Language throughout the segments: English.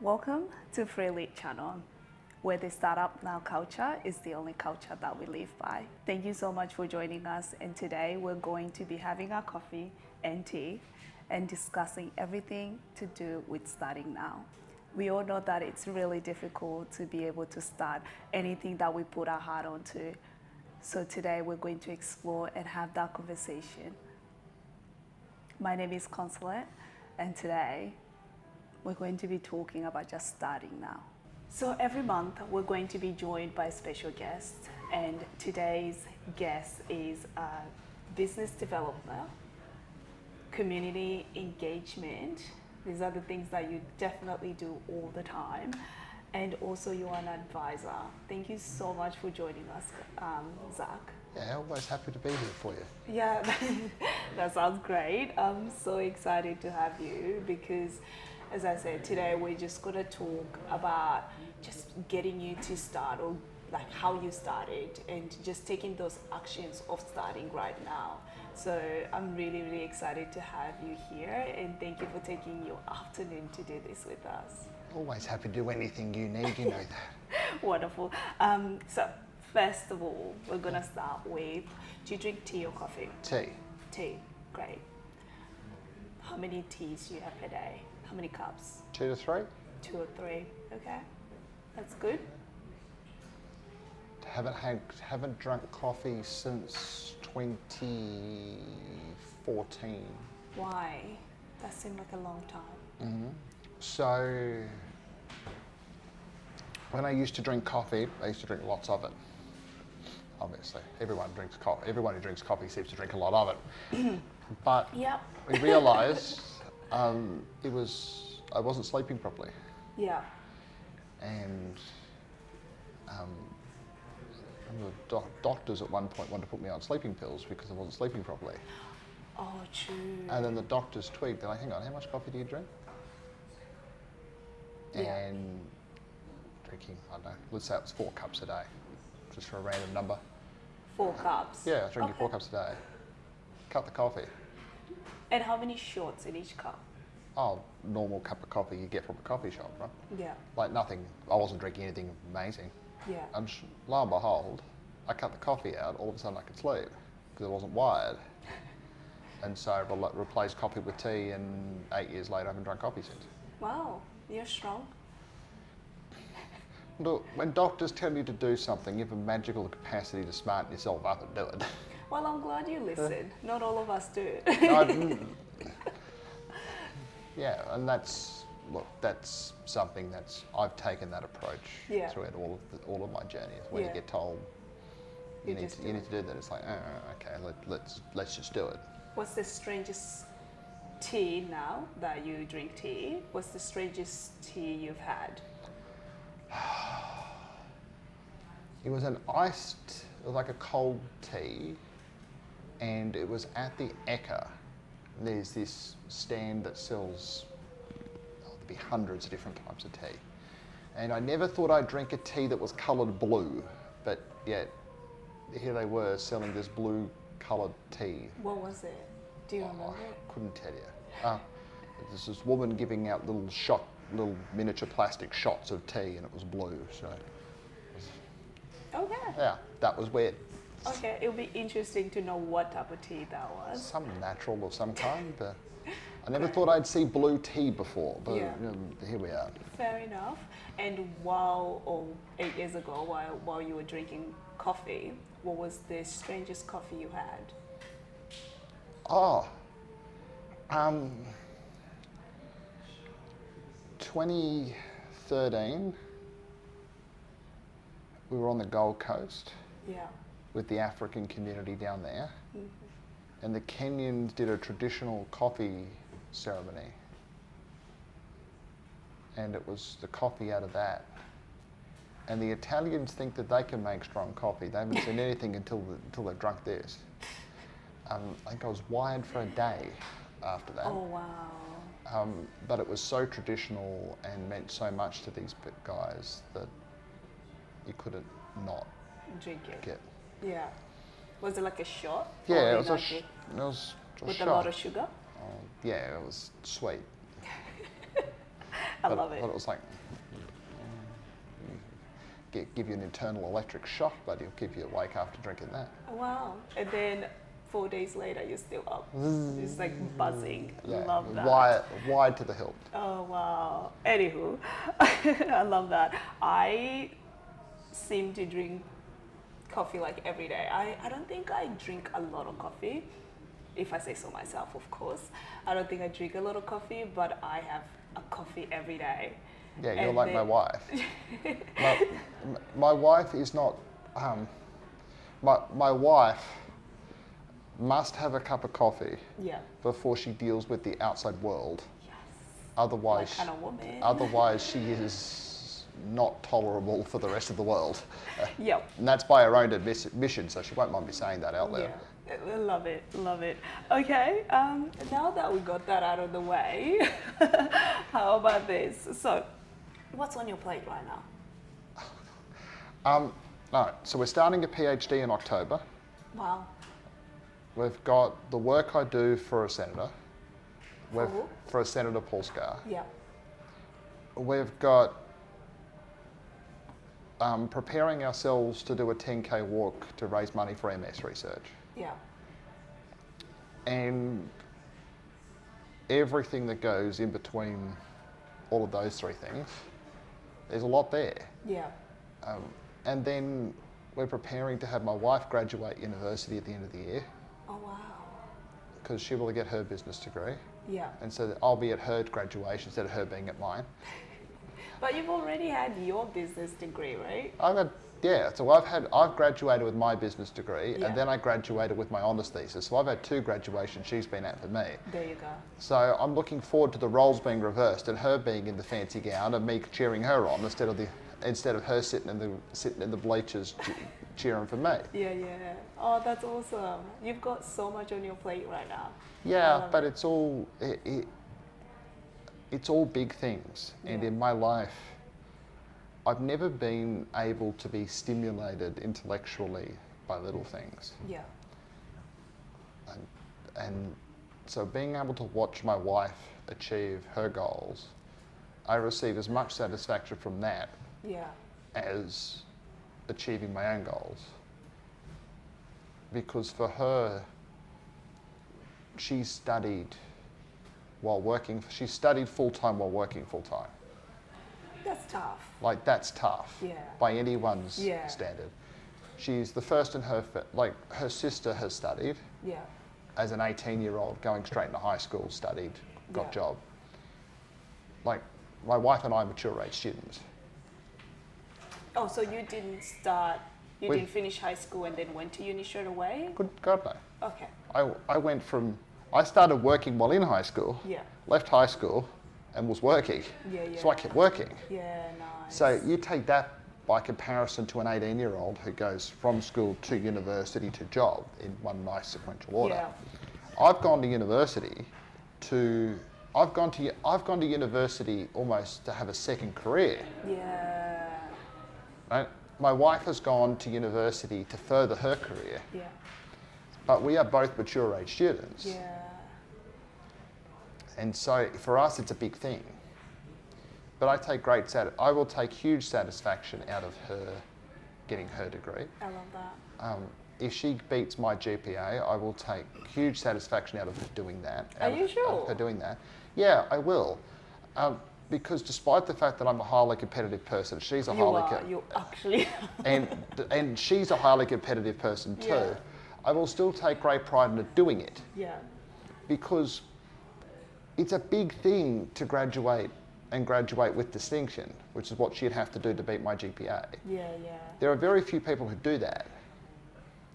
Welcome to Free Lead Channel, where the startup now culture is the only culture that we live by. Thank you so much for joining us, and today we're going to be having our coffee and tea and discussing everything to do with starting now. We all know that it's really difficult to be able to start anything that we put our heart onto. So today we're going to explore and have that conversation. My name is Consulate, and today we're going to be talking about just starting now. So every month we're going to be joined by a special guest, and today's guest is a business developer, community engagement. These are the things that you definitely do all the time. And also you're an advisor. Thank you so much for joining us, Zach. Yeah, always happy to be here for you. Yeah, that sounds great. I'm so excited to have you because, as I said, today we're just going to talk about just getting you to start, or like how you started and just taking those actions of starting right now. So I'm really, really excited to have you here, and thank you for taking your afternoon to do this with us. Always happy to do anything you need, you know that. Wonderful. So first of all, we're going to start with, do you drink tea or coffee? Tea. Tea, great. How many teas do you have per day? How many cups? 2 to 3. 2 or 3, okay. That's good. Haven't drunk coffee since 2014. Why? That seemed like a long time. So when I used to drink coffee, I used to drink lots of it. Obviously, everyone drinks coffee. Everyone who drinks coffee seems to drink a lot of it. But Yep. we realised I wasn't sleeping properly, Yeah. and the doctors at one point wanted to put me on sleeping pills because I wasn't sleeping properly. Oh, true. And then the doctors tweaked. They're like, "Hang on, how much coffee do you drink?" Yeah. And drinking, I don't know, let's say it was 4 cups a day, just for a random number. 4 cups. Yeah, I was drinking Okay. 4 cups a day. Cut the coffee. And how many shots in each cup? Oh, normal cup of coffee you get from a coffee shop, right? Yeah. Like nothing, I wasn't drinking anything amazing. Yeah. And lo and behold, I cut the coffee out, all of a sudden I could sleep because I wasn't wired. And so I replaced coffee with tea, and 8 years later I haven't drunk coffee since. Wow, you're strong. Look, when doctors tell you to do something, you have a magical capacity to smarten yourself up and do it. Well, I'm glad you listened. Not all of us do. Yeah, and that's something I've taken that approach Yeah. throughout all of my journeys. When Yeah. you get told You you need just to, do you it. need to do that, it's like, okay, let's just do it. What's the strangest tea now that you drink tea? What's the strangest tea you've had? It was it was like a cold tea, and it was at the Eka. There's this stand that sells, there'd be hundreds of different types of tea. And I never thought I'd drink a tea that was coloured blue, but yet here they were selling this blue coloured tea. What was it? Do you remember? I couldn't tell you. There's this woman giving out little miniature plastic shots of tea, and it was blue, so Okay. yeah, that was weird. Okay, it'll be interesting to know what type of tea that was. Some natural of some kind, but I never thought I'd see blue tea before, but Yeah. Here we are. Fair enough. And 8 years ago, while you were drinking coffee, what was the strangest coffee you had? Oh, 2013, we were on the Gold Coast Yeah. with the African community down there, and the Kenyans did a traditional coffee ceremony, and it was the coffee out of that. And the Italians think that they can make strong coffee. They haven't seen anything until they've drunk this. I think I was wired for a day after that. Oh, wow. But it was so traditional and meant so much to these guys that you couldn't not Drink it. get. Yeah. Was it like a shot? Yeah, Or it was like a with shot. a lot of sugar? Yeah, it was sweet. I love it. But it was like, give you an internal electric shock, but it'll keep you awake after drinking that. Wow. And then 4 days later, you're still up. It's like buzzing. Yeah, Love that. wired to the hilt. Oh, wow. Anywho, I love that. I seem to drink coffee like every day. I don't think I drink a lot of coffee, if I say so myself, of course. I don't think I drink a lot of coffee, but I have a coffee every day. Yeah, you're And like my then- wife. my wife is not. My wife must have a cup of coffee Yeah. before she deals with the outside world. Yes. Otherwise, Like kind of woman. otherwise she is not tolerable for the rest of the world. Yep. And that's by her own admission, so she won't mind me saying that out loud. Yeah, I love it, love it. Okay, now that we got that out of the way, how about this? So, what's on your plate right now? All right, so we're starting a PhD in October. Wow. We've got the work I do for a senator. Cool. For a Senator Paul Scar. Yeah. We've got preparing ourselves to do a 10K walk to raise money for MS research. Yeah. And everything that goes in between all of those three things, there's a lot there. Yeah. And then we're preparing to have my wife graduate university at the end of the year Oh wow. because she will get her business degree. Yeah. And so that I'll be at her graduation instead of her being at mine. But you've already had your business degree, right? So I've graduated with my business degree Yeah. and then I graduated with my honours thesis. So I've had 2 graduations she's been at for me. There you go. So I'm looking forward to the roles being reversed and her being in the fancy gown and me cheering her on instead of her sitting in the bleachers cheering for me. Yeah, yeah. Oh, that's awesome. You've got so much on your plate right now. I Yeah, love but it. it's all big things. And Yeah. in my life, I've never been able to be stimulated intellectually by little things. Yeah. And so being able to watch my wife achieve her goals, I receive as much satisfaction from that Yeah. as achieving my own goals. Because for her, she studied full-time while working full-time. That's tough. Like, that's tough Yeah. by anyone's Yeah. standard. She's the first in her sister has studied Yeah. as an 18-year-old, going straight into high school, studied, got Yeah. job. Like, my wife and I are mature age students. Oh, so you didn't finish high school and then went to uni straight away? Good God, no. Okay. I started working while in high school, Yeah. left high school, and was working. Yeah, yeah. So I kept working. Yeah, nice. So you take that by comparison to an 18-year-old who goes from school to university to job in one nice sequential order. Yeah. I've gone to university almost to have a second career. Yeah. Right? My wife has gone to university to further her career, Yeah. but we are both mature age students. Yeah. And so for us, it's a big thing. But I will take huge satisfaction out of her getting her degree. I love that. If she beats my GPA, I will take huge satisfaction out of her doing that. Are you sure? Her doing that. Yeah, I will. Because despite the fact that I'm a highly competitive person, she's a You actually. and she's a highly competitive person too. Yeah. I will still take great pride in doing it Yeah. because it's a big thing to graduate with distinction, which is what she'd have to do to beat my GPA. Yeah, yeah. There are very few people who do that.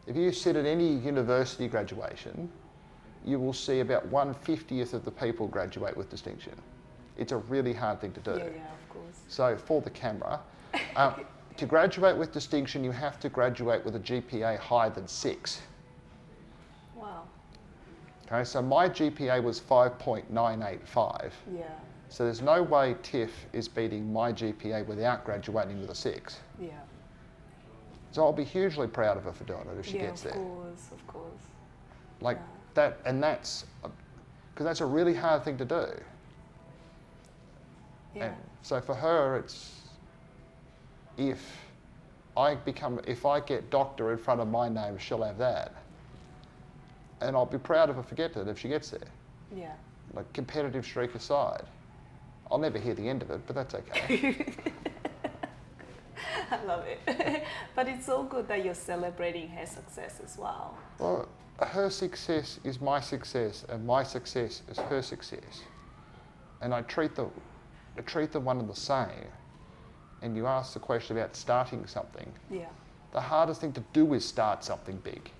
If you sit at any university graduation, you will see about 1/50th of the people graduate with distinction. It's a really hard thing to do. Yeah, yeah, of course. So for the camera, to graduate with distinction, you have to graduate with a GPA higher than 6. Wow. Okay, so my GPA was 5.985. Yeah. So there's no way Tiff is beating my GPA without graduating with a 6. Yeah. So I'll be hugely proud of her for doing it if she gets there. Of course, of course. Like Yeah. that, and that's because that's a really hard thing to do. Yeah. And so for her, it's if I get doctor in front of my name, she'll have that. And I'll be proud of her for getting it if she gets there. Yeah. Like, competitive streak aside. I'll never hear the end of it, but that's okay. I love it. But it's so good that you're celebrating her success as well. Well, her success is my success, and my success is her success. And I treat them one and the same. And you asked the question about starting something. Yeah. The hardest thing to do is start something big.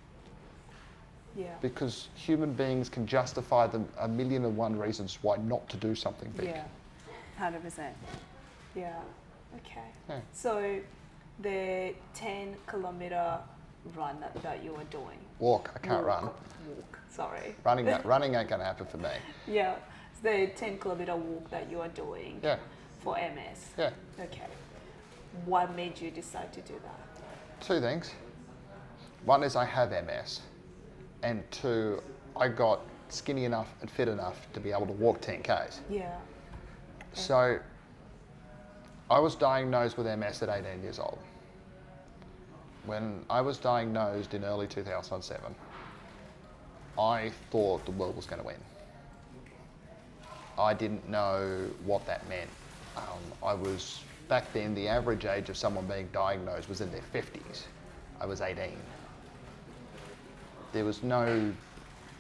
Yeah. Because human beings can justify them a million and one reasons why not to do something big. Yeah. 100%. Yeah. Okay. Yeah. So the 10-kilometer run that you are doing. Walk, I can't run. Walk, sorry. Running ain't going to happen for me. Yeah. The 10-kilometer walk that you are doing Yeah, for MS. yeah. Okay. What made you decide to do that? Two things. One is I have MS. And two, I got skinny enough and fit enough to be able to walk 10Ks. Yeah. So I was diagnosed with MS at 18 years old. When I was diagnosed in early 2007, I thought the world was going to end. I didn't know what that meant. Back then, the average age of someone being diagnosed was in their 50s. I was 18. There was no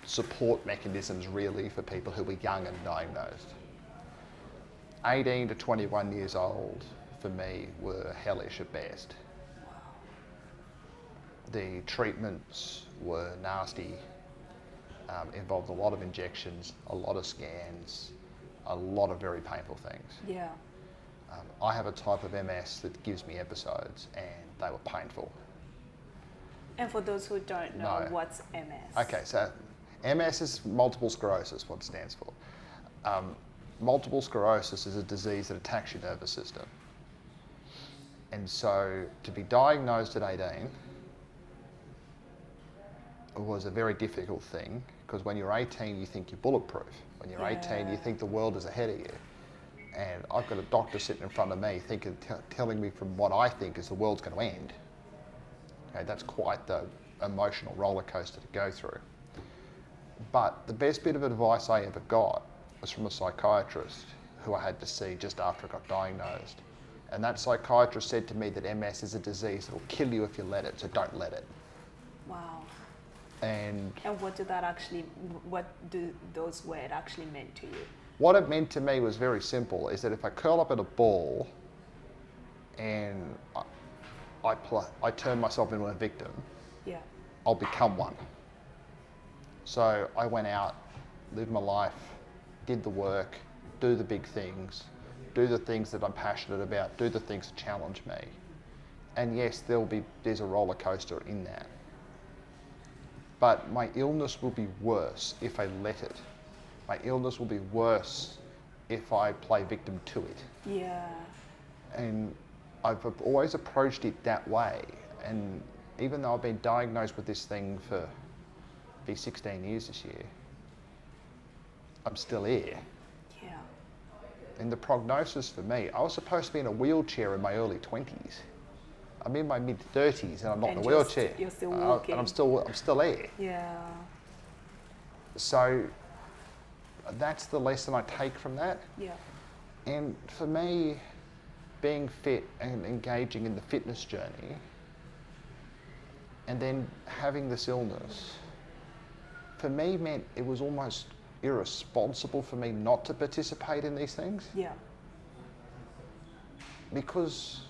support mechanisms really for people who were young and diagnosed. 18 to 21 years old for me were hellish at best. The treatments were nasty, involved a lot of injections, a lot of scans, a lot of very painful things. Yeah. I have a type of MS that gives me episodes, and they were painful. And for those who don't know, No. what's MS? Okay, so MS is multiple sclerosis, what it stands for. Multiple sclerosis is a disease that attacks your nervous system. And so to be diagnosed at 18 was a very difficult thing, because when you're 18 you think you're bulletproof. When you're 18 you think the world is ahead of you. And I've got a doctor sitting in front of me telling me from what I think is the world's going to end. Okay, that's quite the emotional roller coaster to go through. But the best bit of advice I ever got was from a psychiatrist who I had to see just after I got diagnosed. And that psychiatrist said to me that MS is a disease that will kill you if you let it, so don't let it. Wow. And what do those words actually mean to you? what it meant to me was very simple, is that if I curl up in a ball and I turn myself into a victim, Yeah. I'll become one. So I went out, lived my life, did the work, do the big things, do the things that I'm passionate about, do the things that challenge me. And yes, there's a roller coaster in that. But my illness will be worse if I let it. My illness will be worse if I play victim to it. Yeah. And I've always approached it that way. And even though I've been diagnosed with this thing for 16 years this year, I'm still here. Yeah. And the prognosis for me, I was supposed to be in a wheelchair in my early 20s. I'm in my mid-30s and I'm not in a wheelchair. You're still walking. And I'm still here. Yeah. So that's the lesson I take from that. Yeah. And for me, being fit and engaging in the fitness journey, and then having this illness, for me meant it was almost irresponsible for me not to participate in these things. Yeah. Because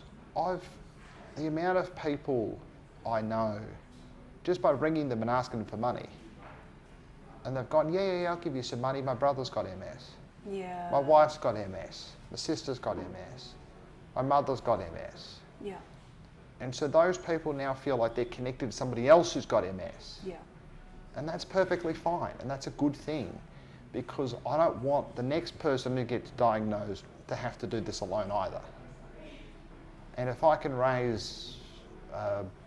the amount of people I know, just by ringing them and asking them for money, and they've gone, yeah, I'll give you some money, my brother's got MS. Yeah. My wife's got MS. My sister's got MS. My mother's got MS. Yeah. And so those people now feel like they're connected to somebody else who's got MS. Yeah. And that's perfectly fine, and that's a good thing, because I don't want the next person who gets diagnosed to have to do this alone either. And if I can raise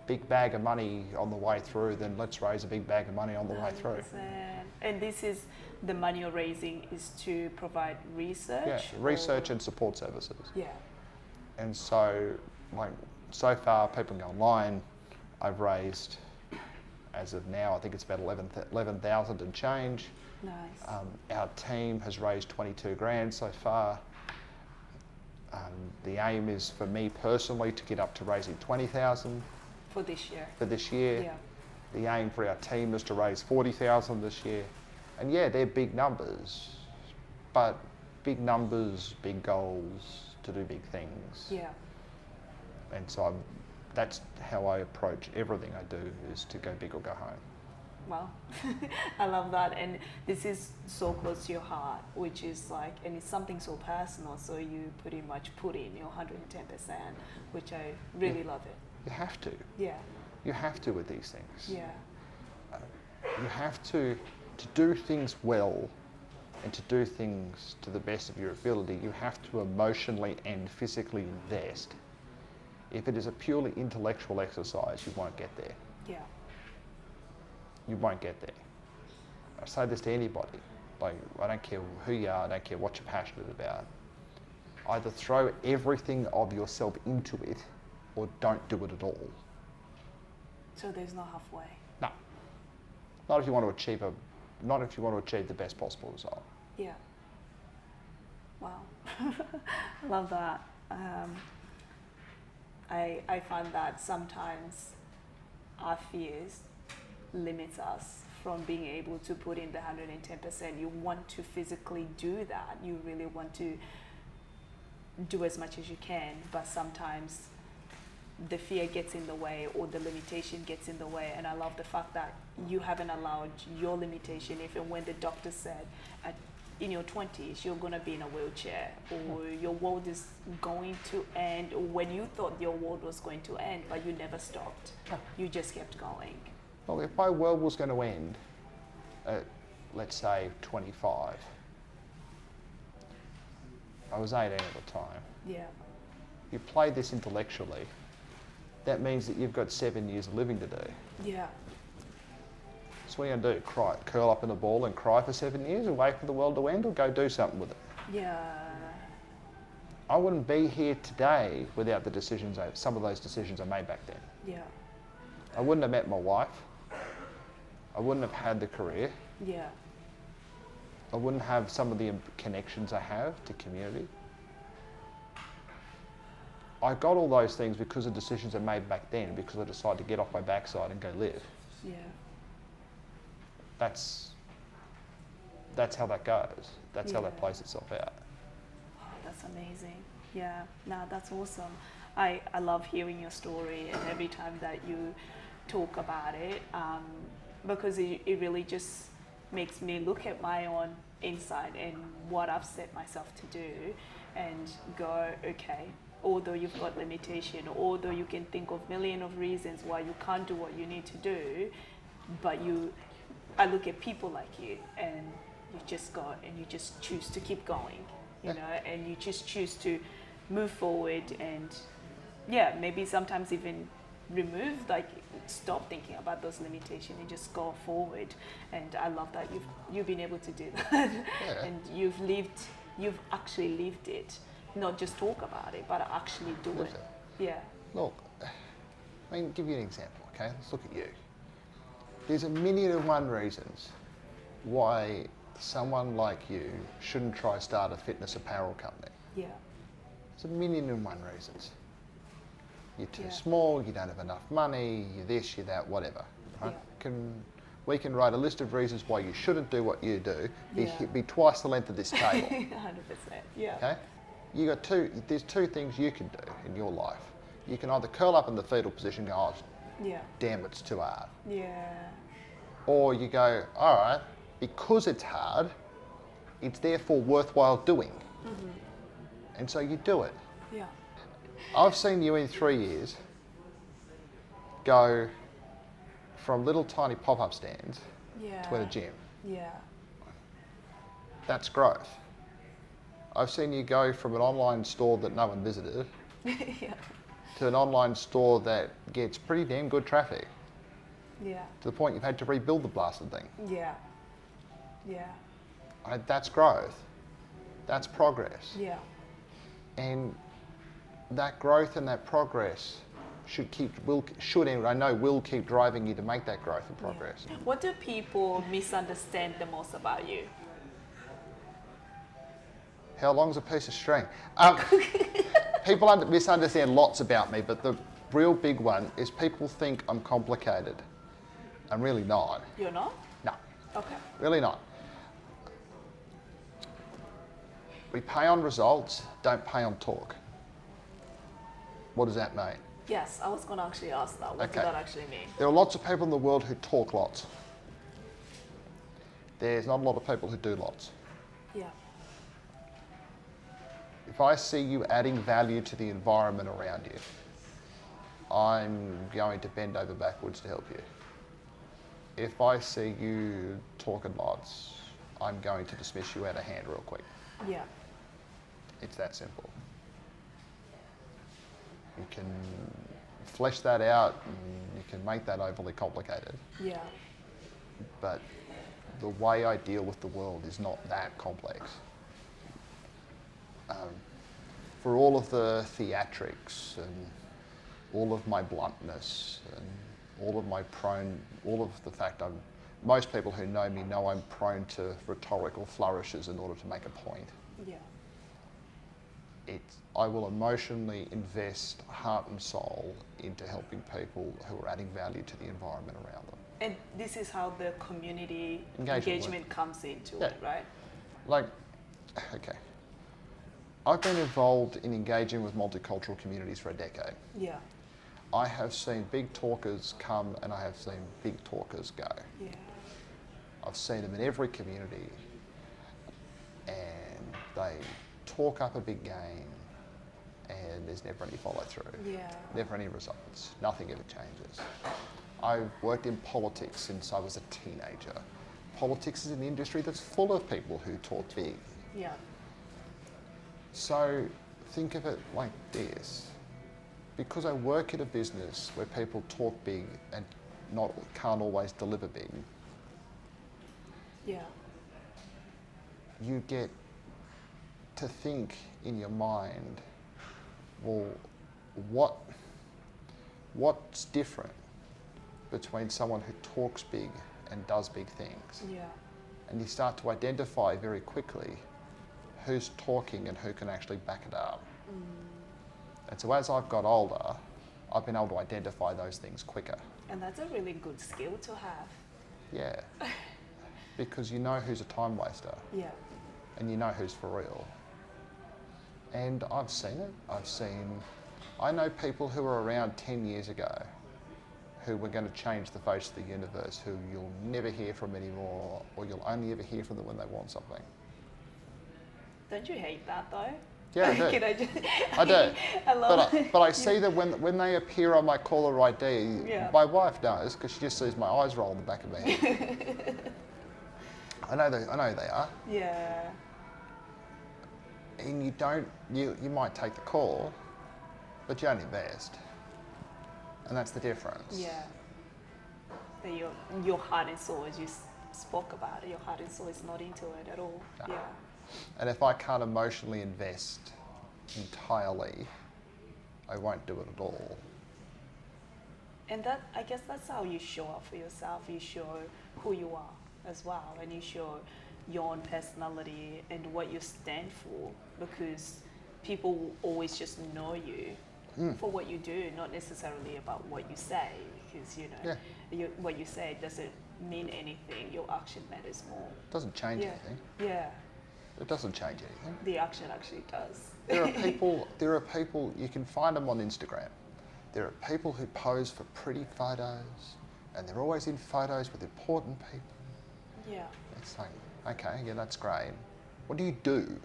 big bag of money on the way through, then let's raise a big bag of money on the way through. 100%. And this is the money you're raising is to provide research? Yeah, research and support services. Yeah. And so, like, so far, people can go online. I've raised, as of now, I think it's about 11,000 and change. Nice. Our team has raised 22 grand so far. The aim is for me personally to get up to raising 20,000 For this year? for this year. Yeah. The aim for our team is to raise 40,000 this year. And yeah, they're big numbers, but big numbers, big goals to do big things. Yeah. And so that's how I approach everything I do, is to go big or go home. Wow. I love that. And this is so close to your heart, which is like, and it's something so personal. So you pretty much put in your 110%, which I really love it. You have to. Yeah. You have to with these things. Yeah. You have to do things well and to do things to the best of your ability, you have to emotionally and physically invest. If it is a purely intellectual exercise, you won't get there. Yeah. You won't get there. I say this to anybody. Like, I don't care who you are, I don't care what you're passionate about. Either throw everything of yourself into it or don't do it at all. So there's no halfway. No. Not if you want to achieve the best possible result. Yeah. Wow. Love that. I find that sometimes our fears limit us from being able to put in the 110%. You want to physically do that. You really want to do as much as you can, but sometimes the fear gets in the way or the limitation gets in the way. And I love the fact that you haven't allowed your limitation, even when the doctor said in your 20s you're going to be in a wheelchair, or your world is going to end, or when you thought your world was going to end, but you never stopped. You just kept going. Well, if my world was going to end at, let's say, 25, I was 18 at the time. Yeah. You play this intellectually, that means that you've got 7 years of living to do. Yeah. So what are you going to do? Cry, curl up in a ball and cry for 7 years and wait for the world to end, or go do something with it? Yeah. I wouldn't be here today without some of those decisions I made back then. Yeah. I wouldn't have met my wife. I wouldn't have had the career. Yeah. I wouldn't have some of the connections I have to community. I got all those things because of decisions I made back then, because I decided to get off my backside and go live. Yeah. That's how that goes. That's how that Yeah. plays itself out. Oh, that's amazing. Yeah, no, that's awesome. I love hearing your story, and every time that you talk about it, because it really just makes me look at my own inside and what I've set myself to do and go, okay, although you've got limitation, although you can think of million of reasons why you can't do what you need to do, but I look at people like you, and you just go and you just choose to keep going, you know, and you just choose to move forward, and yeah, maybe sometimes even stop thinking about those limitations and just go forward. And I love that you've been able to do that. Yeah. And you've actually lived it, not just talk about it, but actually do Live it. it. Yeah. Look, I mean, give you an example, okay? Let's look at you. There's a million and one reasons why someone like you shouldn't try start a fitness apparel company. Yeah. There's a million and one reasons. You're too Yeah. small, you don't have enough money, you're this, you're that, whatever. Right? Yeah. We can write a list of reasons why you shouldn't do what you do, Yeah. be twice the length of this table. 100%. Yeah. Okay? There's two things you can do in your life. You can either curl up in the fetal position and go, oh, Yeah. damn, it's too hard. Yeah. Or you go, all right, because it's hard, it's therefore worthwhile doing. Mm-hmm. And so you do it. Yeah. I've seen you in 3 years go from little tiny pop-up stands Yeah. to a gym. Yeah. That's growth. I've seen you go from an online store that no one visited Yeah. to an online store that gets pretty damn good traffic, Yeah. to the point you've had to rebuild the blasted thing. Yeah. Yeah. That's growth. That's progress. Yeah. And that growth and that progress will keep driving you to make that growth and progress. Yeah. What do people misunderstand the most about you? How long's a piece of string? People misunderstand lots about me, but the real big one is people think I'm complicated. I'm really not. You're not? No, Okay. really not. We pay on results, don't pay on talk. What does that mean? Yes, I was going to actually ask that. What Okay. does that actually mean? There are lots of people in the world who talk lots. There's not a lot of people who do lots. Yeah. If I see you adding value to the environment around you, I'm going to bend over backwards to help you. If I see you talking lots, I'm going to dismiss you out of hand real quick. Yeah. It's that simple. You can flesh that out and you can make that overly complicated, Yeah. but the way I deal with the world is not that complex. For all of the theatrics and all of my bluntness and all of the fact most people who know me know I'm prone to rhetorical flourishes in order to make a point. Yeah. I will emotionally invest heart and soul into helping people who are adding value to the environment around them. And this is how the community Engagement engagement comes into Yeah. it, right? Like, okay, I've been involved in engaging with multicultural communities for a decade. Yeah. I have seen big talkers come and I have seen big talkers go. Yeah. I've seen them in every community and they talk up a big game and there's never any follow through, Yeah. never any results, nothing ever changes. I've worked in politics since I was a teenager. Politics is an industry that's full of people who talk big. Yeah. So think of it like this. Because I work in a business where people talk big and can't always deliver big, Yeah. you get to think in your mind, well, what's different between someone who talks big and does big things? Yeah. And you start to identify very quickly who's talking and who can actually back it up. And so as I've got older, I've been able to identify those things quicker. And that's a really good skill to have. Yeah. Because you know who's a time waster Yeah. and you know who's for real. And I've seen it. I know people who were around 10 years ago who were going to change the face of the universe, who you'll never hear from anymore, or you'll only ever hear from them when they want something. Don't you hate that though? Yeah, I do. Can I just, I do. I love But I see that when they appear on my caller ID, Yeah. my wife knows because she just sees my eyes roll in the back of my head. I know they are. Yeah. And you might take the call, but you don't invest. And that's the difference. Yeah. That your heart and soul, as you spoke about it, your heart and soul is not into it at all. No. Yeah. And if I can't emotionally invest entirely, I won't do it at all. And I guess that's how you show up for yourself. You show who you are as well, and you show your own personality and what you stand for, because people will always just know you for what you do, not necessarily about what you say, because what you say doesn't mean anything. Your action matters more. It doesn't change anything. Yeah. It doesn't change anything. The action actually does. There are people, you can find them on Instagram. There are people who pose for pretty photos and they're always in photos with important people. Yeah. It's like, okay, yeah, that's great. What do you do?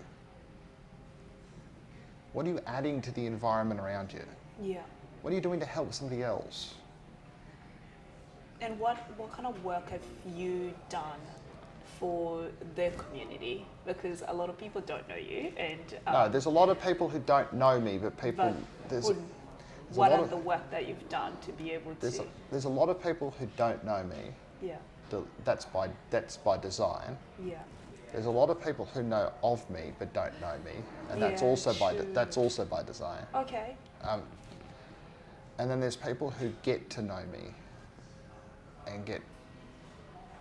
What are you adding to the environment around you? Yeah. What are you doing to help somebody else? And what kind of work have you done for the community? Because a lot of people don't know you, and No, there's a lot of people who don't know me, but what are the work that you've done to be able to? There's a lot of people who don't know me. Yeah. That's by design. Yeah. There's a lot of people who know of me but don't know me, and that's Yeah, also true. by design. Okay. And then there's people who get to know me and get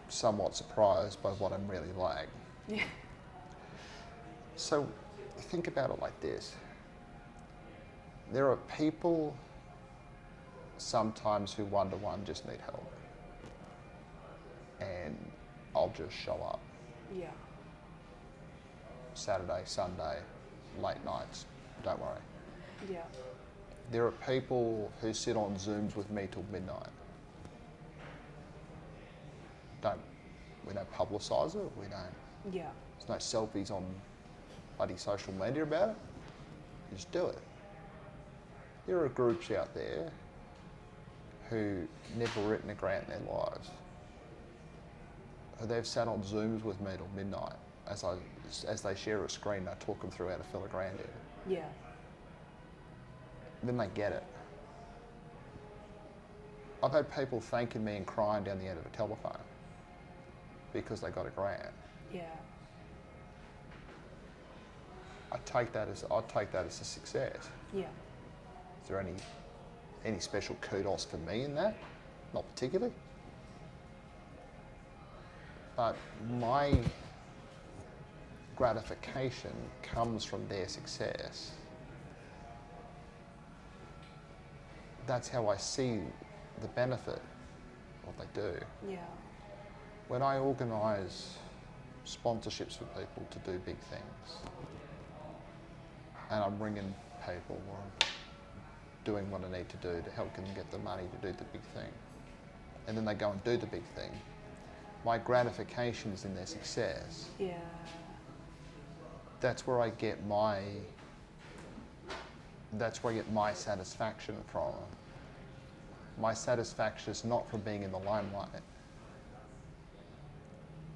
somewhat surprised by what I'm really like. Yeah. So think about it like this. There are people sometimes who one-to-one just need help. And I'll just show up. Yeah. Saturday, Sunday, late nights, don't worry. Yeah. There are people who sit on Zooms with me till midnight. We don't publicise it, we don't. Yeah. There's no selfies on bloody social media about it. You just do it. There are groups out there who never written a grant in their lives. They've sat on Zooms with me till midnight as they share a screen. I talk them through how to fill a grant in. Yeah. Then they get it. I've had people thanking me and crying down the end of a telephone because they got a grant. Yeah. I take that as a success. Yeah. Is there any special kudos for me in that? Not particularly. But my gratification comes from their success. That's how I see the benefit of what they do. Yeah. When I organise sponsorships for people to do big things, and I'm ringing people or I'm doing what I need to do to help them get the money to do the big thing, and then they go and do the big thing, my gratification is in their success. Yeah. That's where I get my satisfaction from. My satisfaction is not from being in the limelight.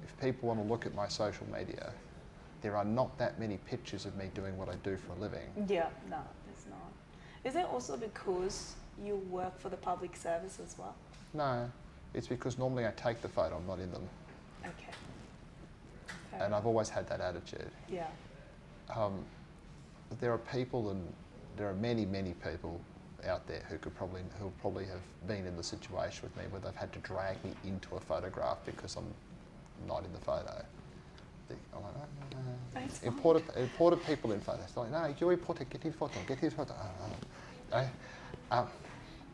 If people want to look at my social media, there are not that many pictures of me doing what I do for a living. Yeah, no, it's not. Is it also because you work for the public service as well? No, it's because normally I take the photo, I'm not in them. Okay. And I've always had that attitude. Yeah. There are people, and there are many, many people out there who probably have been in the situation with me where they've had to drag me into a photograph because I'm not in the photo. I'm like, no. Imported people in photos. They're like, no, you imported, get his photo.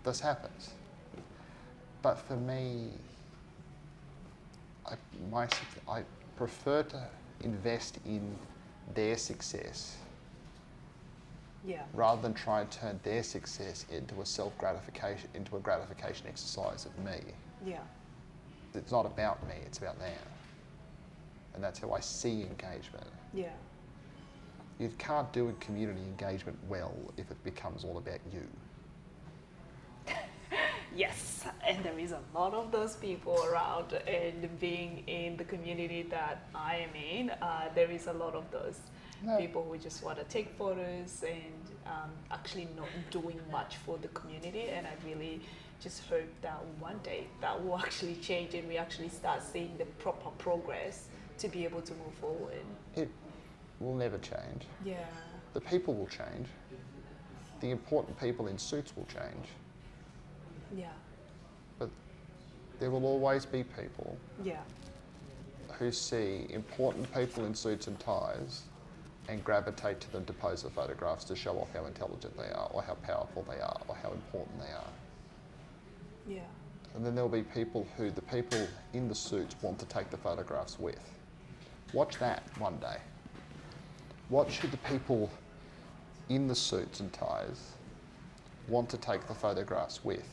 This happens. But for me, I prefer to invest in their success. Yeah. Rather than try and turn their success into a gratification exercise of me. Yeah. It's not about me, it's about them. And that's how I see engagement. Yeah. You can't do a community engagement well if it becomes all about you. Yes, and there is a lot of those people around, and being in the community that I am in, there is a lot of those people who just want to take photos and actually not doing much for the community. And I really just hope that one day that will actually change and we actually start seeing the proper progress to be able to move forward. It will never change. Yeah. The people will change. The important people in suits will change. Yeah. But there will always be people Yeah. who see important people in suits and ties and gravitate to them to pose the photographs to show off how intelligent they are, or how powerful they are, or how important they are. Yeah. And then there'll be people who the people in the suits want to take the photographs with. Watch that one day. What should the people in the suits and ties want to take the photographs with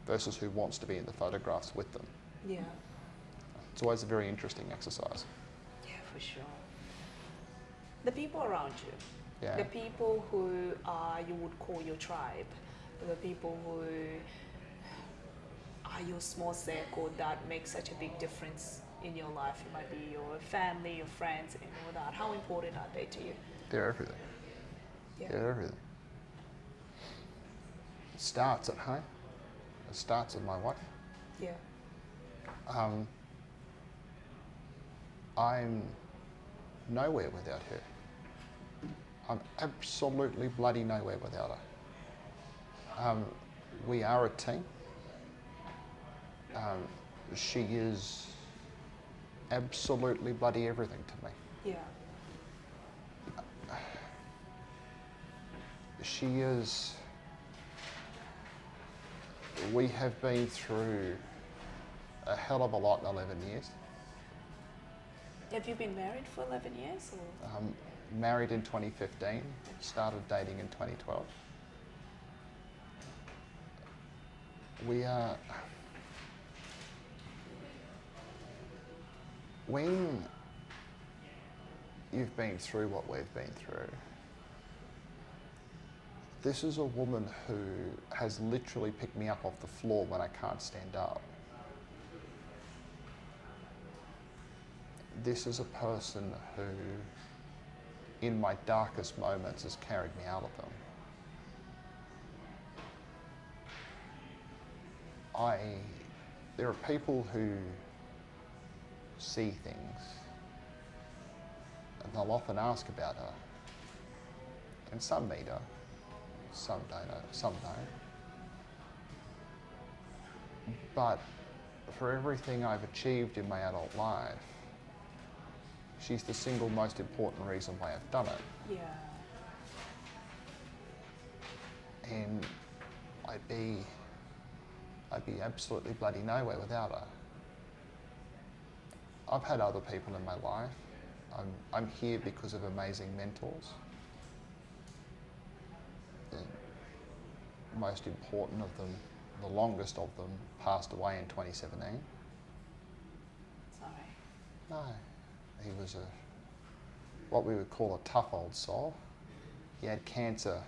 versus who wants to be in the photographs with them? Yeah. It's always a very interesting exercise. Yeah, for sure. The people around you, Yeah. the people who you would call your tribe, the people who are your small circle that make such a big difference in your life. It might be your family, your friends, and all that. How important are they to you? They're everything. Yeah. They're everything. starts at home. It starts with my wife. Yeah. I'm nowhere without her. I'm absolutely bloody nowhere without her. We are a team. She is absolutely bloody everything to me. Yeah. She is. We have been through a hell of a lot in 11 years. Have you been married for 11 years? Or? Married in 2015, started dating in 2012. We are. When you've been through what we've been through, this is a woman who has literally picked me up off the floor when I can't stand up. This is a person who, in my darkest moments, has carried me out of them. There are people who see things, and they'll often ask about her. And some meet her, some don't. But for everything I've achieved in my adult life, she's the single most important reason why I've done it. Yeah. And I'd be absolutely bloody nowhere without her. I've had other people in my life. I'm here because of amazing mentors. The most important of them, the longest of them, passed away in 2017. Sorry. No, he was what we would call a tough old soul. He had cancer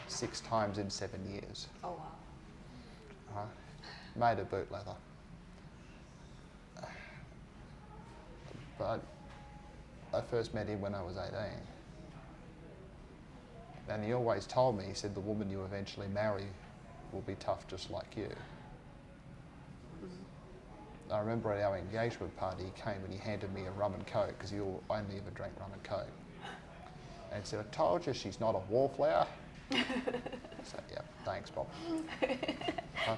6 times in 7 years. Oh wow. Made of boot leather. But I first met him when I was 18. And he always told me, he said, the woman you eventually marry will be tough just like you. Mm-hmm. I remember at our engagement party, he came and he handed me a rum and coke, because he only ever drank rum and coke. And he said, I told you she's not a wallflower. I said, yeah, thanks, Bob.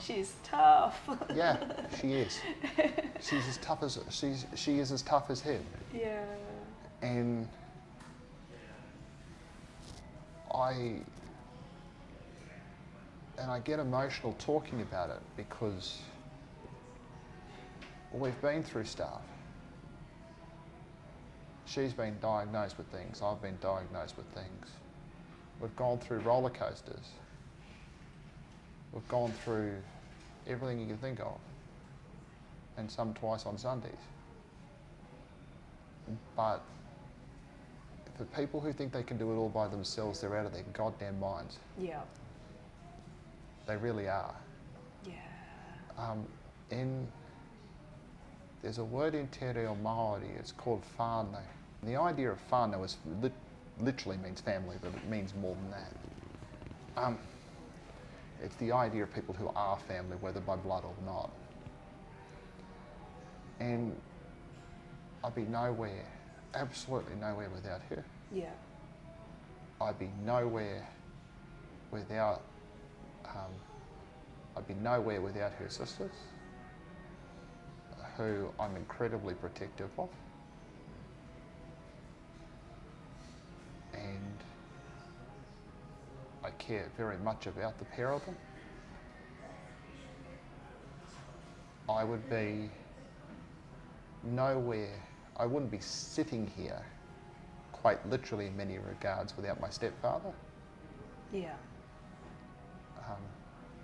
She's tough. Yeah, she is. She is as tough as him. Yeah. And I get emotional talking about it because we've been through stuff. She's been diagnosed with things. I've been diagnosed with things. We've gone through roller coasters. We've gone through everything you can think of, and some twice on Sundays. But for people who think they can do it all by themselves, they're out of their goddamn minds. Yeah. They really are. Yeah. There's a word in Te Reo Māori, it's called whānau. And the idea of whānau is literally means family, but it means more than that. It's the idea of people who are family, whether by blood or not. And I'd be nowhere, absolutely nowhere without her. Yeah. I'd be nowhere without her sisters, who I'm incredibly protective of. And I care very much about the pair of them. I would be nowhere, I wouldn't be sitting here, quite literally in many regards, without my stepfather. Yeah.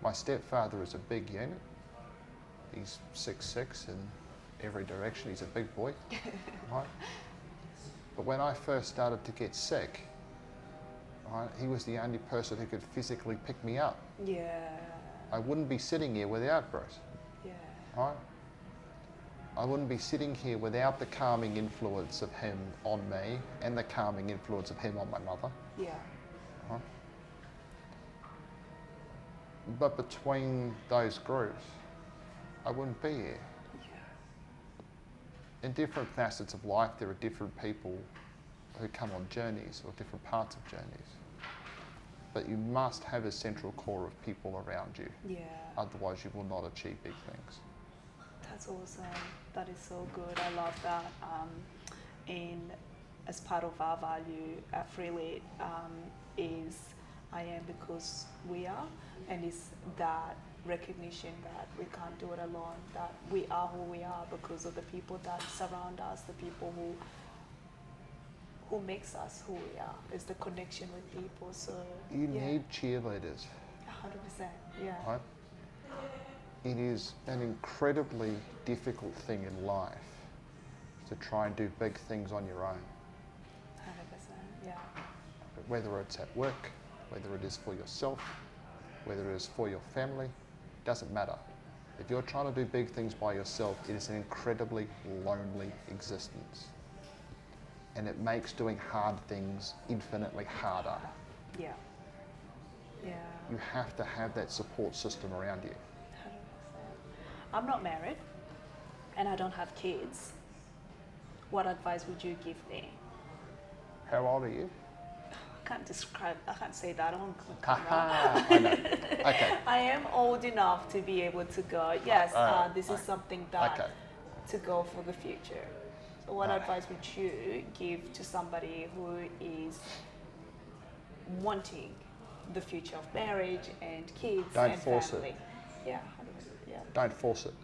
My stepfather is a big unit. He's 6'6" in every direction. He's a big boy. Right? But when I first started to get sick, right, he was the only person who could physically pick me up. Yeah. I wouldn't be sitting here without Bruce. Yeah. Right? I wouldn't be sitting here without the calming influence of him on me and the calming influence of him on my mother. Yeah. Right? But between those groups, I wouldn't be here. Yeah. In different facets of life, there are different people who come on journeys or different parts of journeys. But you must have a central core of people around you. Yeah. Otherwise, you will not achieve big things. That's awesome. That is so good. I love that. As part of our value at Freelit is I am because we are, and it's that recognition that we can't do it alone, that we are who we are because of the people that surround us, the people who makes us who we are. It's the connection with people. So You yeah, need cheerleaders, 100%. Yeah. right? It is an incredibly difficult thing in life to try and do big things on your own. 100%. Yeah. Whether it's at work, whether it is for yourself, whether it is for your family, doesn't matter. If you're trying to do big things by yourself, it is an incredibly lonely existence. And it makes doing hard things infinitely harder. Yeah. Yeah. You have to have that support system around you. 100%. I'm not married and I don't have kids. What advice would you give me? How old are you? I can't say that on camera. Haha, I know. Okay. I am old enough to be able to go, yes, this is something that Okay. to go for the future. So what advice would you give to somebody who is wanting the future of marriage and kids Don't and force family? it. Yeah, yeah. Don't force it.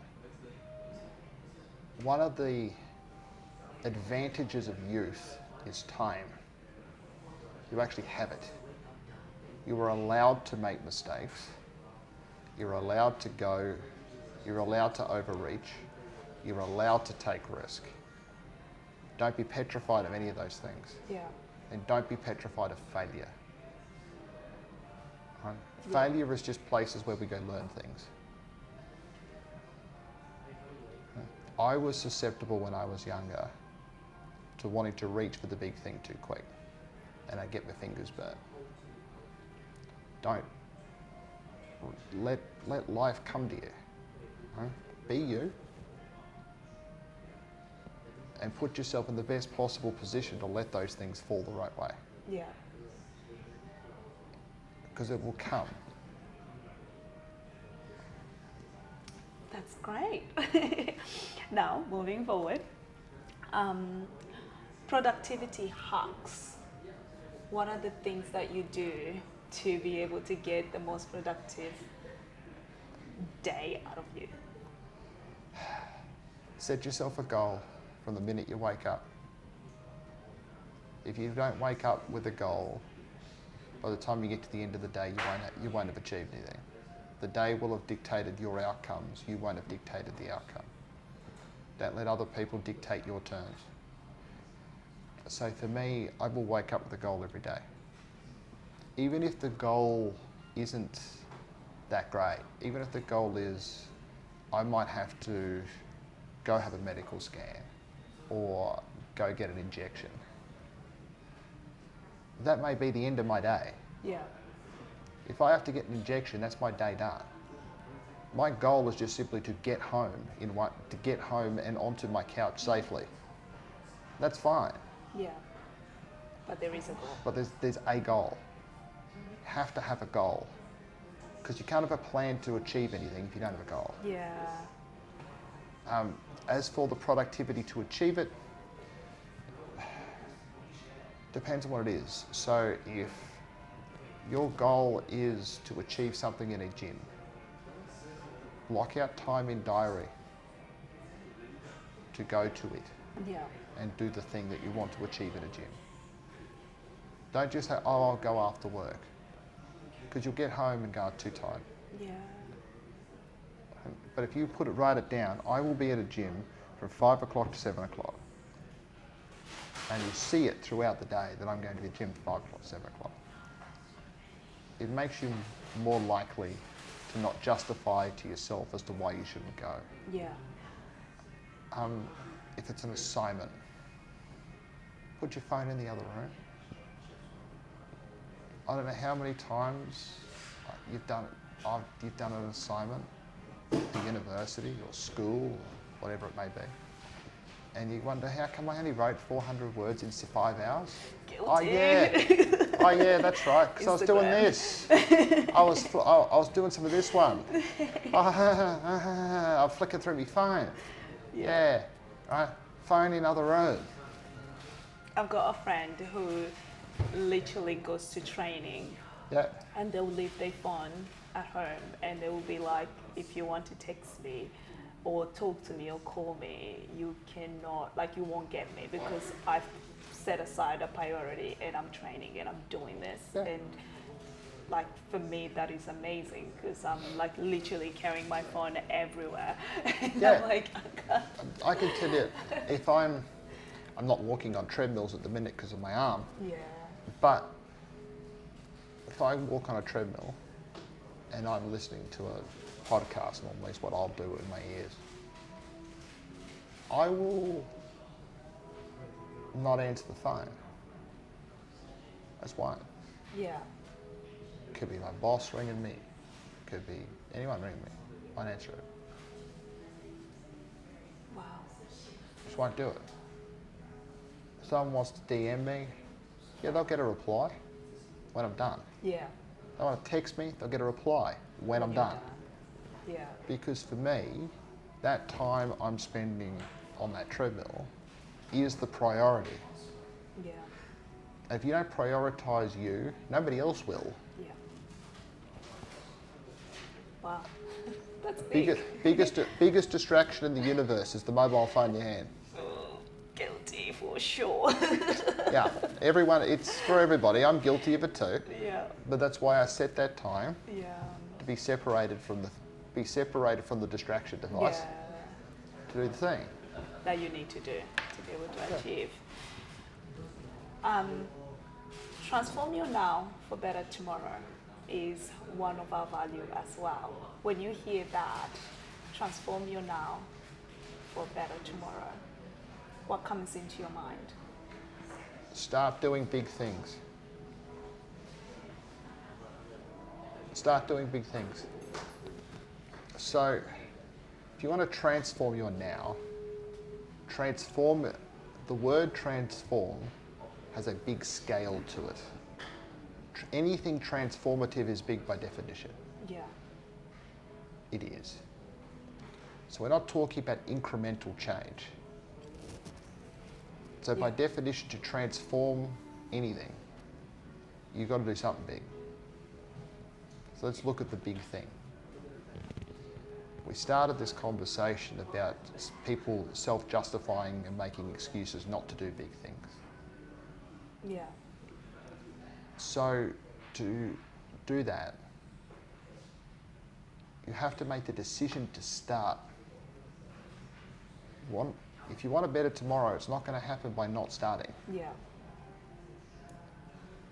One of the advantages of youth is time. You actually have it. You are allowed to make mistakes. You're allowed to go. You're allowed to overreach. You're allowed to take risk. Don't be petrified of any of those things. Yeah. And don't be petrified of failure. Right? Failure is just places where we go learn things. I was susceptible when I was younger to wanting to reach for the big thing too quick, and I get my fingers burnt. Don't. Let life come to you. Right? Be you, and put yourself in the best possible position to let those things fall the right way, Yeah. because it will come. That's great. Now, moving forward, productivity hacks. What are the things that you do to be able to get the most productive day out of you? Set yourself a goal from the minute you wake up. If you don't wake up with a goal, by the time you get to the end of the day, you won't have achieved anything. The day will have dictated your outcomes. You won't have dictated the outcome. Don't let other people dictate your terms. So for me, I will wake up with a goal every day. Even if the goal isn't that great, even if the goal is I might have to go have a medical scan or go get an injection, that may be the end of my day. Yeah. If I have to get an injection, that's my day done. My goal is just simply to get home and onto my couch safely. That's fine, Yeah. But there is a goal. but there's a goal. You have to have a goal, because you can't have a plan to achieve anything if you don't have a goal. Yeah. As for the productivity to achieve it, depends on what it is. So if your goal is to achieve something in a gym, block out time in diary to go to it Yeah. and do the thing that you want to achieve in a gym. Don't just say, oh, I'll go after work, because you'll get home and go, "I'm too tired." Yeah. But if you write it down, I will be at a gym from 5 o'clock to 7 o'clock. And you see it throughout the day that I'm going to the gym from 5 o'clock to 7 o'clock. It makes you more likely to not justify to yourself as to why you shouldn't go. Yeah. If it's an assignment, put your phone in the other room. I don't know how many times you've done it. you've done an assignment at the university or school, or whatever it may be, and you wonder, how come I only wrote 400 words in 5 hours? Guilty. Oh yeah, oh yeah, that's right. Because I was doing this. I was doing some of this one. I'm flicking through my phone. Yeah, right. Phone in other room. I've got a friend who literally goes to training, Yeah, and they'll leave their phone at home, and they will be like, if you want to text me or talk to me or call me, you cannot, like, you won't get me because I've set aside a priority and I'm training and I'm doing this. Yeah. And like, for me, that is amazing because I'm like literally carrying my phone everywhere. And Yeah. I'm like, I can't. I can tell you, if I'm not walking on treadmills at the minute because of my arm, Yeah. but if I walk on a treadmill and I'm listening to a podcast, normally is what I'll do in my ears, I will not answer the phone. That's one. Yeah. Could be my boss ringing me. Could be anyone ringing me. I won't answer it. Wow. Just won't do it. If someone wants to DM me, yeah, they'll get a reply when I'm done. Yeah. They want to text me, they'll get a reply when I'm You're done. Yeah. Because for me, that time I'm spending on that treadmill is the priority. Yeah. If you don't prioritise you, nobody else will. Yeah. Wow. That's big. Biggest distraction in the universe is the mobile phone in your hand. Oh, guilty for sure. Yeah, everyone, it's for everybody. I'm guilty of it too. Yeah. But that's why I set that time Yeah. to be separated from the distraction device Yeah. to do the thing. That you need to do to be able to achieve. Transform your now for better tomorrow is one of our values as well. When you hear that, transform your now for better tomorrow, what comes into your mind? Start doing big things. Start doing big things. So, if you want to transform your now, the word transform has a big scale to it. Anything transformative is big by definition. Yeah. It is. So we're not talking about incremental change. So by Yeah. definition, to transform anything, you've got to do something big. So let's look at the big thing. We started this conversation about people self-justifying and making excuses not to do big things. Yeah. So to do that, you have to make the decision to start. If you want a better tomorrow, it's not going to happen by not starting. Yeah.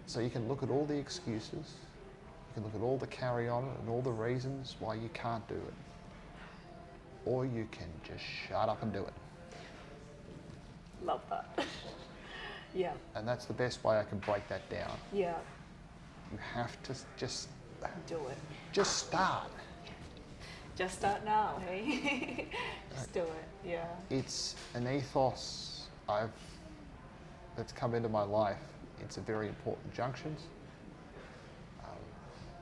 So you can look at all the excuses, you can look at all the carry on and all the reasons why you can't do it. Or you can just shut up and do it. Love that. Yeah. And that's the best way I can break that down. Yeah. You have to just Do it. start. Just start now, hey? Just do it. Yeah. It's an ethos that's come into my life. It's a very important junctions.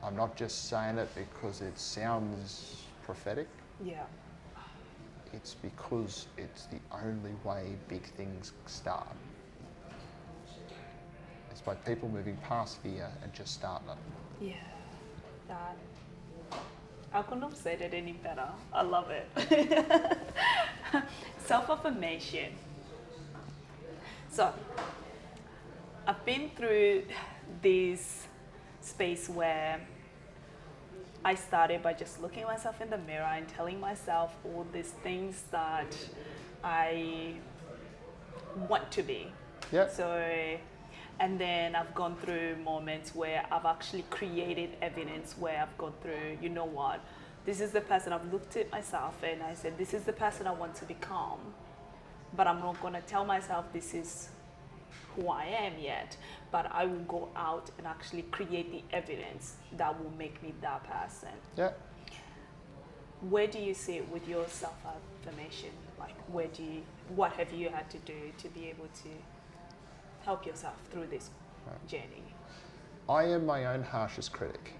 I'm not just saying it because it sounds prophetic. Yeah. It's because it's the only way big things start. It's by people moving past fear and just starting it. Yeah. That. I couldn't have said it any better. I love it. Self-affirmation. So, I've been through this space where I started by just looking at myself in the mirror and telling myself all these things that I want to be. Yep. So, and then I've gone through moments where I've actually created evidence where I've gone through, you know what, this is the person. I've looked at myself and I said, this is the person I want to become. But I'm not going to tell myself this is who I am yet, but I will go out and actually create the evidence that will make me that person. Yeah. Where do you see it with your self-affirmation? Like, what have you had to do to be able to help yourself through this journey? I am my own harshest critic.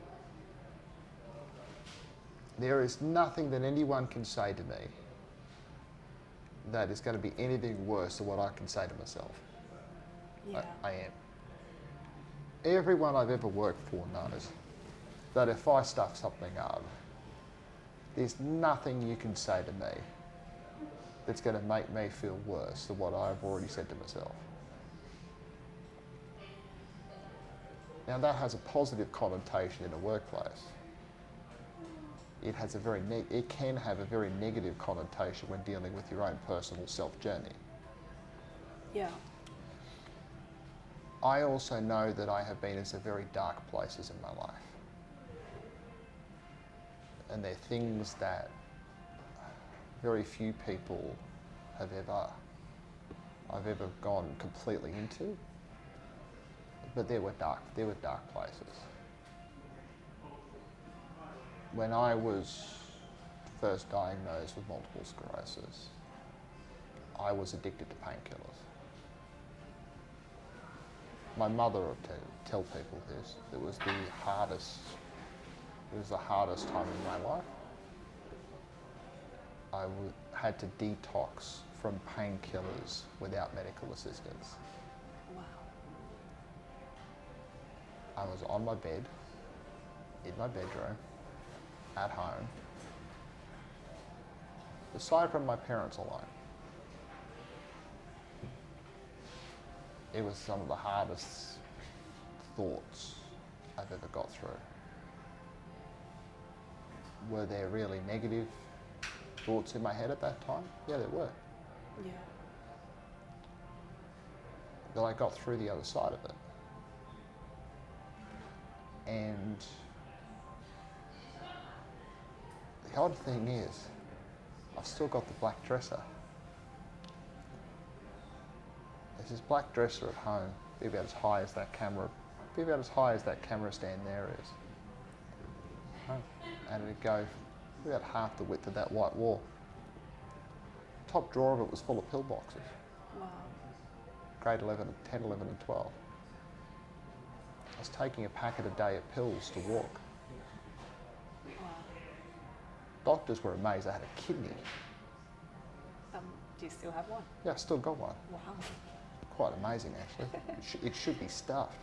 There is nothing that anyone can say to me that is going to be anything worse than what I can say to myself. Yeah. I am. Everyone I've ever worked for knows that if I stuff something up, there's nothing you can say to me that's going to make me feel worse than what I've already said to myself. Now that has a positive connotation in a workplace. It can have a very negative connotation when dealing with your own personal self journey. Yeah. I also know that I have been in some very dark places in my life. And they're things that very few people I've ever gone completely into. But there were dark places. When I was first diagnosed with multiple sclerosis, I was addicted to painkillers. My mother would tell people this. It was the hardest time in my life. I had to detox from painkillers without medical assistance. Wow. I was on my bed, in my bedroom, at home, aside from my parents alone. It was some of the hardest thoughts I've ever got through. Were there really negative thoughts in my head at that time? Yeah, there were. Yeah. But I got through the other side of it. And the odd thing is, I've still got the black dresser. There's this black dresser at home, be about as high as that camera stand there is. And it'd go about half the width of that white wall. Top drawer of it was full of pillboxes. Wow. Grade 11, 10, 11 and 12. I was taking a packet a day of pills to walk. Wow. Doctors were amazed I had a kidney. Do you still have one? Yeah, I still got one. Wow. Quite amazing, actually. It should be stuffed.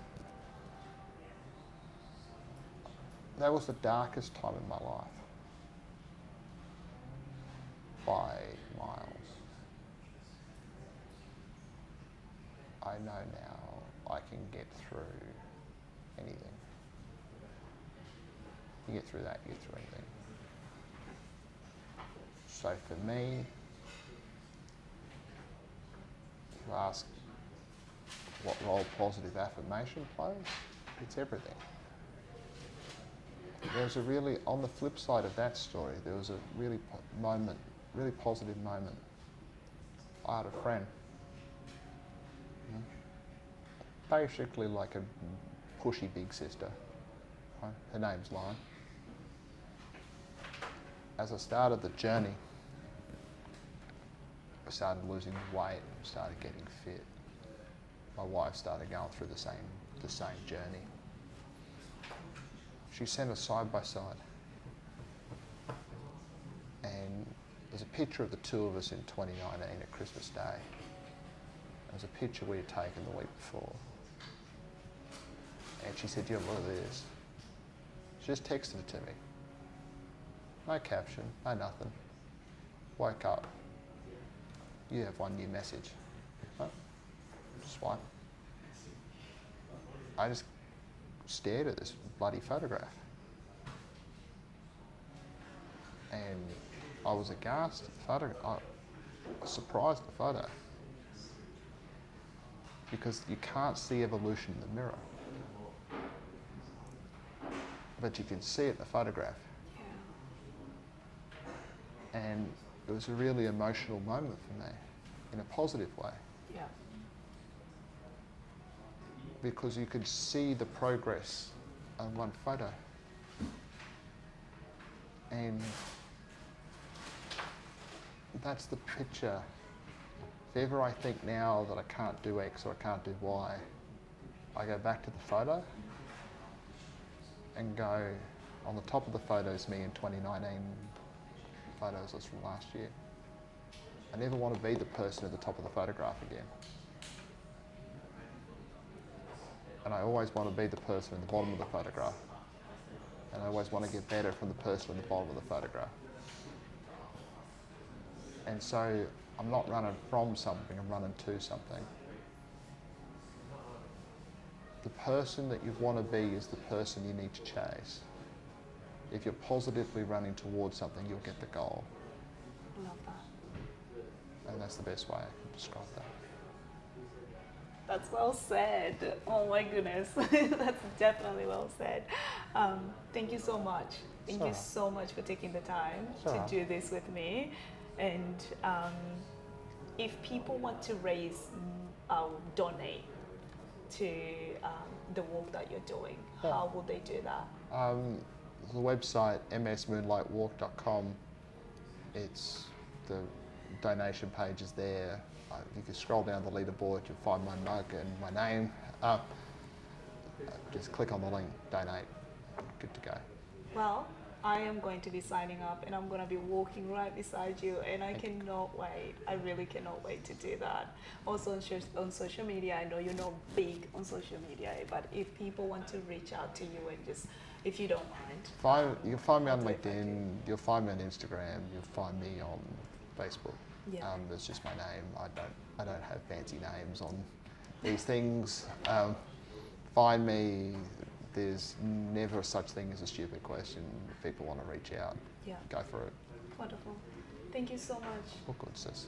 That was the darkest time in my life. By miles. I know now I can get through anything. You get through that, you get through anything. So for me, if you ask what role positive affirmation plays, it's everything. There's a really, on the flip side of that story, there was a really positive moment. I had a friend, basically like a pushy big sister. Her name's Lauren. As I started the journey, I started losing weight, started getting fit. My wife started going through the same journey. She sent us side by side. And there's a picture of the two of us in 2019 at Christmas Day. There was a picture we had taken the week before. And she said, "Yeah, look at this." She just texted it to me. No caption, no nothing. Woke up. You have one new message. Oh, swipe. I just stared at this bloody photograph. And I was aghast at the photo. I was surprised at the photo. Because you can't see evolution in the mirror. But you can see it in the photograph. Yeah. And it was a really emotional moment for me, in a positive way. Yeah. because you could see the progress on one photo. And that's the picture. If ever I think now that I can't do X or I can't do Y, I go back to the photo and go, on the top of the photo is me in 2019 photos, that's from last year. I never want to be the person at the top of the photograph again. And I always want to be the person at the bottom of the photograph. And I always want to get better from the person at the bottom of the photograph. And so I'm not running from something, I'm running to something. The person that you want to be is the person you need to chase. If you're positively running towards something, you'll get the goal. Love that. And that's the best way I can describe that. That's well said. Oh my goodness. That's definitely well said. Thank you so much. Thank you so much for taking the time to do this with me. And if people want to donate to the work that you're doing, how will they do that? The website msmoonlightwalk.com, it's the donation page is there. You can scroll down the leaderboard, you'll find my mug and my name. Just click on the link, donate, good to go. Well, I am going to be signing up and I'm going to be walking right beside you, and I cannot wait. I really cannot wait to do that. Also on social media, I know you're not big on social media, but if people want to reach out to you and just, if you don't mind. You'll find me on LinkedIn, you'll find me on Instagram, you'll find me on Facebook. Yeah. That's just my name. I don't have fancy names on these things. Find me. There's never such thing as a stupid question. If people want to reach out, go for it. Wonderful. Thank you so much. All good, sis.